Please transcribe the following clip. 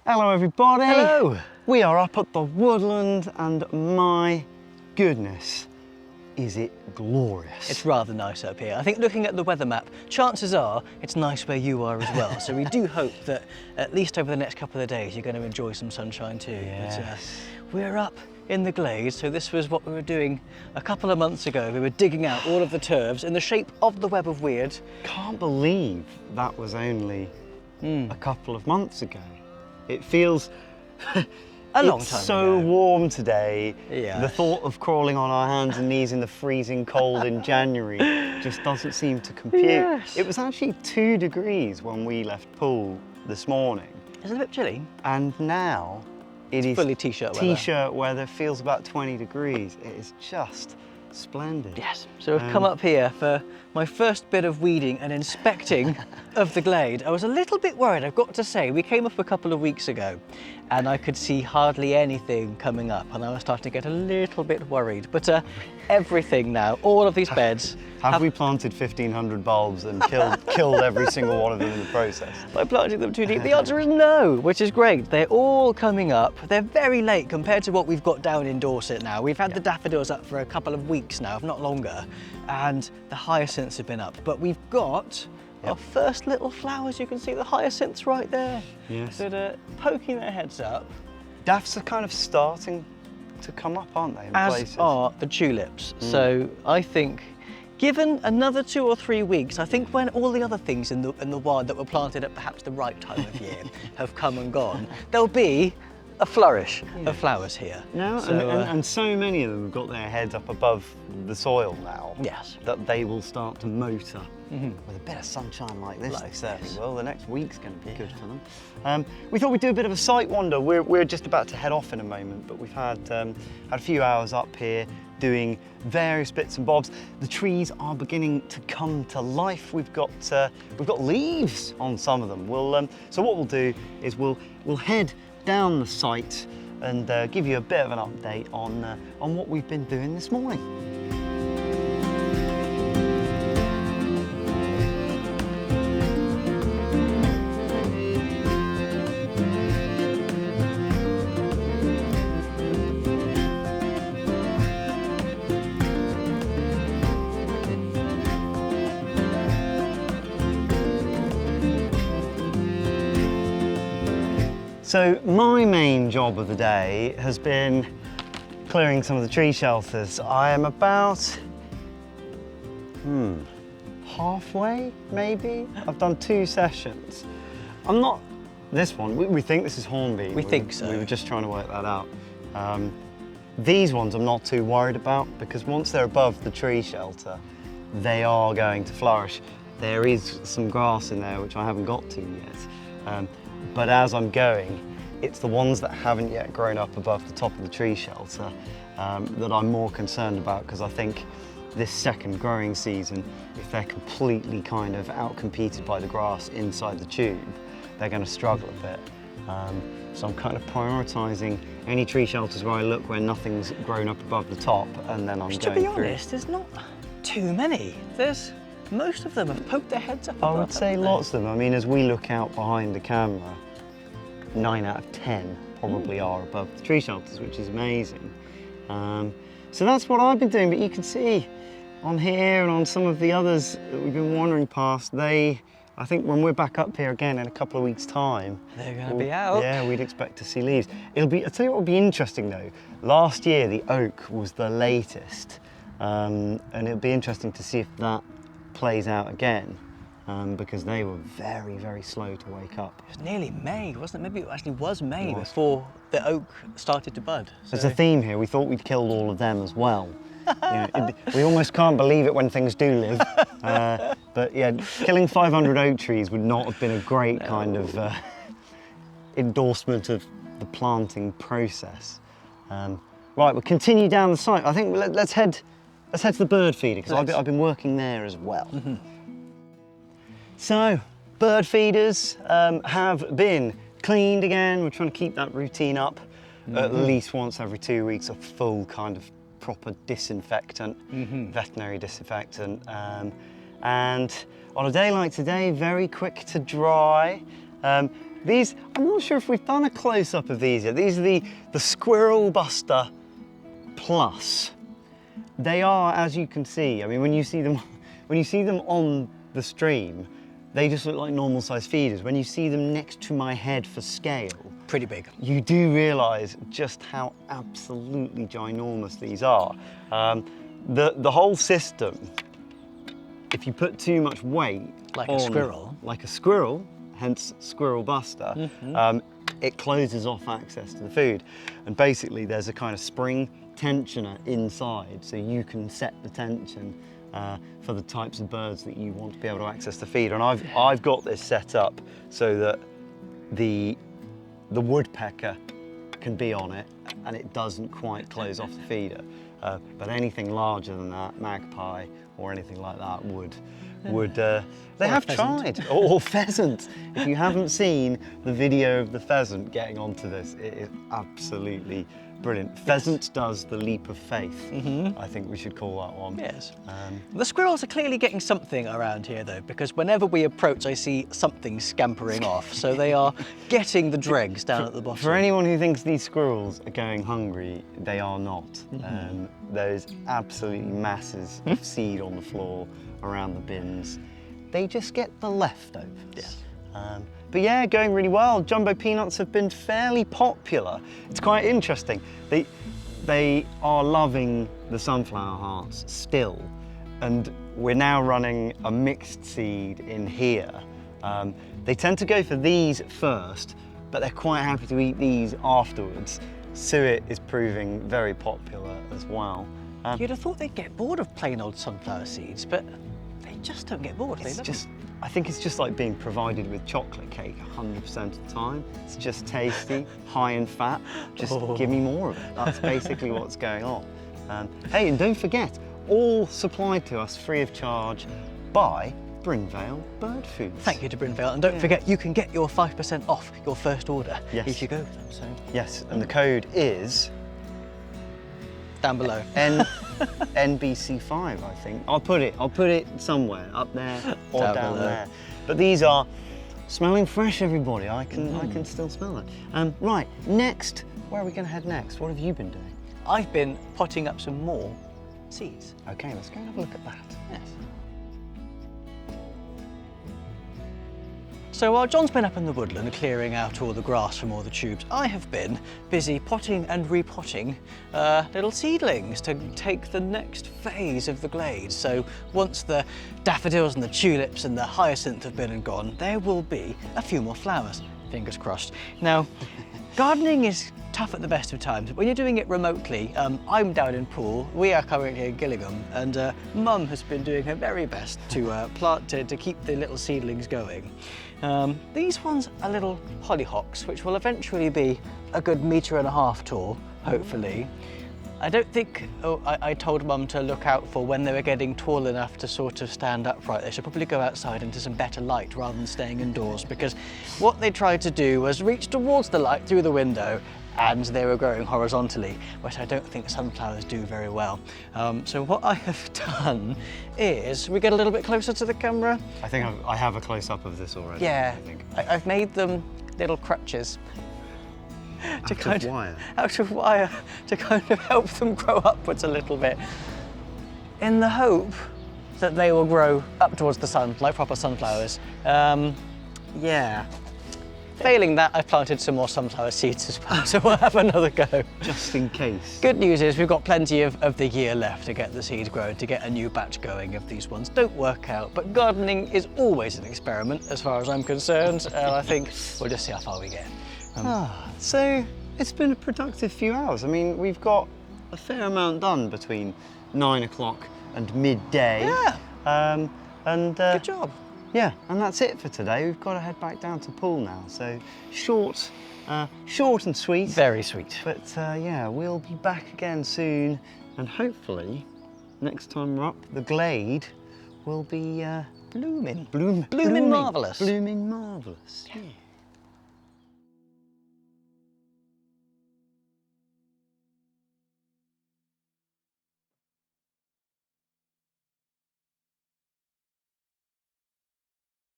Hello everybody! Hello! We are up at the Woodland and my goodness, is it glorious. It's rather nice up here. I think looking at the weather map, chances are it's nice where you are as well. So we do hope that at least over the next couple of days you're going to enjoy some sunshine too. Yes. But we're up in the glade, so this was what we were doing a couple of months ago. We were digging out all of the turfs in the shape of the web of weird. Can't believe that was only a couple of months ago. It feels A long it's time so ago. warm today. Yes. The thought of crawling on our hands and knees in the freezing cold in January just doesn't seem to compute. Yes. It was actually 2 degrees when we left pool this morning, Is it a bit chilly? and now it is Fully t-shirt weather. t-shirt weather, feels about 20 degrees. It is just splendid. Yes, so I've come up here for my first bit of weeding and inspecting of the glade. I was a little bit worried, I've got to say. We came up a couple of weeks ago and I could see hardly anything coming up and I was starting to get a little bit worried. But everything now, all of these beds. Have we planted 1,500 bulbs and killed every single one of them in the process? By planting them too deep? The answer is no, which is great. They're all coming up. They're very late compared to what we've got down in Dorset now. We've had the daffodils up for a couple of weeks now, if not longer, and the hyacinths have been up. But we've got our first little flowers. You can see the hyacinths right there. Yes. That are poking their heads up. Daffs are kind of starting to come up, aren't they, in As places? are the tulips. So I think, given another 2 or 3 weeks, I think when all the other things in the wild that were planted at perhaps the right time of year have come and gone, there'll be a flourish of flowers here. No, So, and so many of them have got their heads up above the soil now. Yes. That they will start to motor. With a bit of sunshine like this, Like they certainly this. will. The next week's going to be good for them. We thought we'd do a bit of a sight wander. We're just about to head off in a moment, but we've had a few hours up here doing various bits and bobs. The trees are beginning to come to life. We've got leaves on some of them. So what we'll do is we'll head down the site and give you a bit of an update on what we've been doing this morning. So my main job of the day has been clearing some of the tree shelters. I am about, halfway maybe? I've done 2 sessions. I'm not, this one, we think this is hornbeam. We think so. We were just trying to work that out. These ones I'm not too worried about because once they're above the tree shelter, they are going to flourish. There is some grass in there which I haven't got to yet. But as I'm going, it's the ones that haven't yet grown up above the top of the tree shelter that I'm more concerned about, because I think this second growing season, if they're completely kind of outcompeted by the grass inside the tube, they're going to struggle a bit. So I'm kind of prioritising any tree shelters where I look where nothing's grown up above the top, and then I'm going through. To be honest, there's not too many. Most of them have poked their heads up I above, would say haven't they? lots of them. I mean, as we look out behind the camera, 9 out of 10 probably are above the tree shelters, which is amazing. So that's what I've been doing, but you can see on here and on some of the others that we've been wandering past, I think when we're back up here again in a couple of weeks' time, They're going to be out. Yeah, we'd expect to see leaves. I'll tell you what will be interesting though. Last year, the oak was the latest, and it'll be interesting to see if that plays out again, because they were very, very slow to wake up. It was nearly May, wasn't it? Maybe it actually was May It was. before the oak started to bud. There's a theme here. We thought we'd killed all of them as well. We almost can't believe it when things do live. But yeah, killing 500 oak trees would not have been a great kind of endorsement of the planting process. Right, we'll continue down the site. I think let's head to the bird feeder, because I've been working there as well. So, bird feeders have been cleaned again. We're trying to keep that routine up at least once every 2 weeks, a full kind of proper disinfectant, veterinary disinfectant. And on a day like today, very quick to dry. These, I'm not sure if we've done a close-up of these yet. These are the Squirrel Buster Plus. They are, as you can see, I mean, when you see them on the stream, they just look like normal size feeders. When you see them next to my head for scale, Pretty big. you do realise just how absolutely ginormous these are. The whole system, if you put too much weight Like on, a squirrel, hence Squirrel Buster, it closes off access to the food. And basically there's a kind of spring tensioner inside, so you can set the tension for the types of birds that you want to be able to access the feed. And I've got this set up so that the woodpecker can be on it and it doesn't quite close off the feeder. But anything larger than that, magpie or anything like that would they have tried. Or pheasant. If you haven't seen the video of the pheasant getting onto this, it is absolutely brilliant. Pheasant does the leap of faith, I think we should call that one. Yes. The squirrels are clearly getting something around here though, because whenever we approach I see something scampering off, so they are getting the dregs down at the bottom. For anyone who thinks these squirrels are going hungry, they are not. There's absolutely masses of seed on the floor around the bins. They just get the leftovers. Yes. But yeah, going really well. Jumbo peanuts have been fairly popular. It's quite interesting. They are loving the sunflower hearts still, and we're now running a mixed seed in here. They tend to go for these first, but they're quite happy to eat these afterwards. Suet is proving very popular as well. You'd have thought they'd get bored of plain old sunflower seeds, but they just don't get bored. I think it's just like being provided with chocolate cake 100% of the time. It's just tasty, high in fat. Just give me more of it. That's basically what's going on. Hey, and don't forget, all supplied to us free of charge by Brynvale Bird Foods. Thank you to Brynvale, and don't forget you can get your 5% off your first order if you go with them. So. Yes, and the code is down below. NBC5, I think. I'll put it somewhere up there or down below. there. But these are smelling fresh, everybody. I can still smell it. Right, next, where are we going to head next? What have you been doing? I've been potting up some more seeds. Okay, let's go and have a look at that. Yes. So while John's been up in the woodland clearing out all the grass from all the tubes, I have been busy potting and repotting little seedlings to take the next phase of the glade. So once the daffodils and the tulips and the hyacinth have been and gone, there will be a few more flowers, fingers crossed. Now, gardening is tough at the best of times. When you're doing it remotely, I'm down in Poole, we are currently in Gillingham, and Mum has been doing her very best to keep the little seedlings going. These ones are little hollyhocks, which will eventually be a good 1.5 meters tall, hopefully. I don't think, I told Mum to look out for when they were getting tall enough to sort of stand upright. They should probably go outside into some better light rather than staying indoors, because what they tried to do was reach towards the light through the window, and they were growing horizontally, which I don't think sunflowers do very well. So what I have done is, we get a little bit closer to the camera. I think I have a close-up of this already. Yeah, I think. I've made them little crutches. Out of wire To kind of help them grow upwards a little bit, in the hope that they will grow up towards the sun, like proper sunflowers. Yeah. Failing that, I've planted some more sunflower seeds as well, so we'll have another go. Just in case. Good news is we've got plenty of the year left to get the seeds grown, to get a new batch going if these ones don't work out. But gardening is always an experiment as far as I'm concerned, and I think we'll just see how far we get. So it's been a productive few hours. I mean, we've got a fair amount done between 9 o'clock and midday. Yeah. Good job. Yeah, and that's it for today. We've got to head back down to Poole now. So short and sweet. Very sweet. But yeah, we'll be back again soon, and hopefully next time we're up, the glade will be blooming marvellous. Blooming marvellous. Yeah.